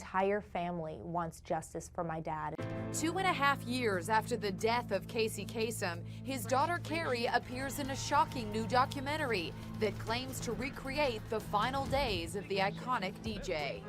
entire family wants justice for my dad. 2.5 years after the death of Casey Kasem, his daughter Kerri appears in a shocking new documentary that claims to recreate the final days of the iconic DJ.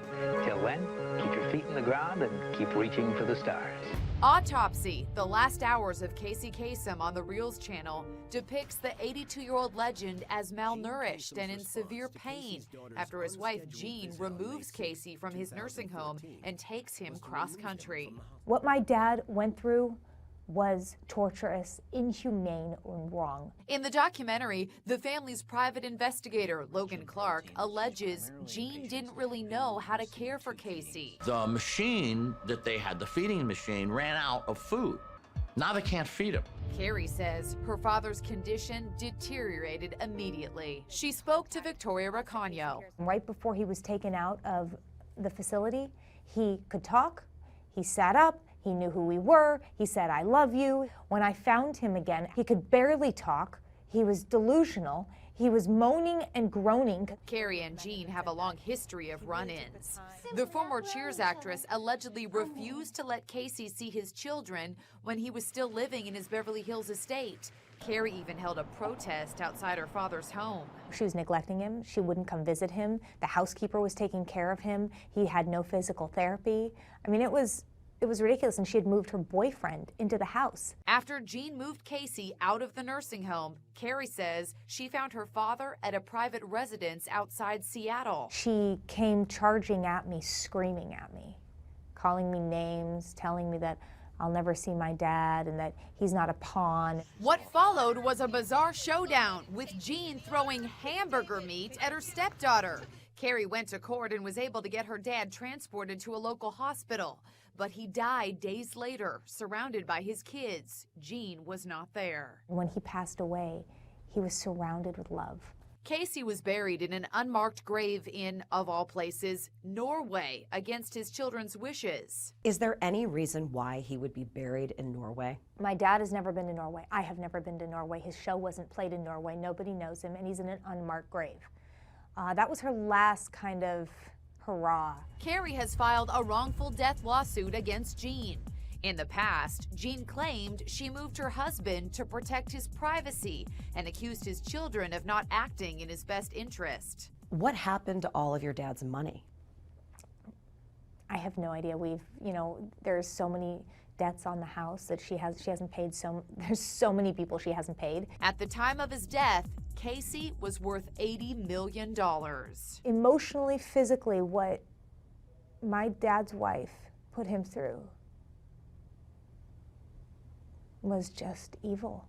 Till then, keep your feet in the ground and keep reaching for the stars. Autopsy, the last hours of Casey Kasem on the Reelz channel, depicts the 82-year-old legend as malnourished and in severe pain after his wife Jean removes Casey from his nursing home and takes him cross-country. What my dad went through was torturous, inhumane, and wrong. In the documentary, the family's private investigator, Logan Clark, alleges Jean didn't really know how to care for Casey. The machine that they had, the feeding machine, ran out of food. Now they can't feed him. Kerri says her father's condition deteriorated immediately. She spoke to Victoria Racano. Right before he was taken out of the facility, he could talk, he sat up, he knew who we were, he said, "I love you." When I found him again, he could barely talk, he was delusional, he was moaning and groaning. Kerri and Jean have a long history of run-ins. The former Cheers actress allegedly refused to let Casey see his children when he was still living in his Beverly Hills estate. Kerri even held a protest outside her father's home. She was neglecting him. She wouldn't come visit him. The housekeeper was taking care of him. He had no physical therapy. I mean, it was ridiculous, and she had moved her boyfriend into the house. After Jean moved Casey out of the nursing home, Kerri says she found her father at a private residence outside Seattle. She came charging at me, screaming at me, calling me names, telling me that I'll never see my dad and that he's not a pawn. What followed was a bizarre showdown, with Jean throwing hamburger meat at her stepdaughter. Kerri went to court and was able to get her dad transported to a local hospital, but he died days later, surrounded by his kids. Jean was not there. When he passed away, he was surrounded with love. Casey was buried in an unmarked grave in, of all places, Norway, against his children's wishes. Is there any reason why he would be buried in Norway? My dad has never been to Norway. I have never been to Norway. His show wasn't played in Norway. Nobody knows him, and he's in an unmarked grave. That was her last kind of hurrah. Kerri has filed a wrongful death lawsuit against Jean. In the past, Jean claimed she moved her husband to protect his privacy and accused his children of not acting in his best interest. What happened to all of your dad's money? I have no idea. There's so many debts on the house that she hasn't paid. There's so many people she hasn't paid. At the time of his death, Casey was worth $80 million. Emotionally, physically, what my dad's wife put him through was just evil.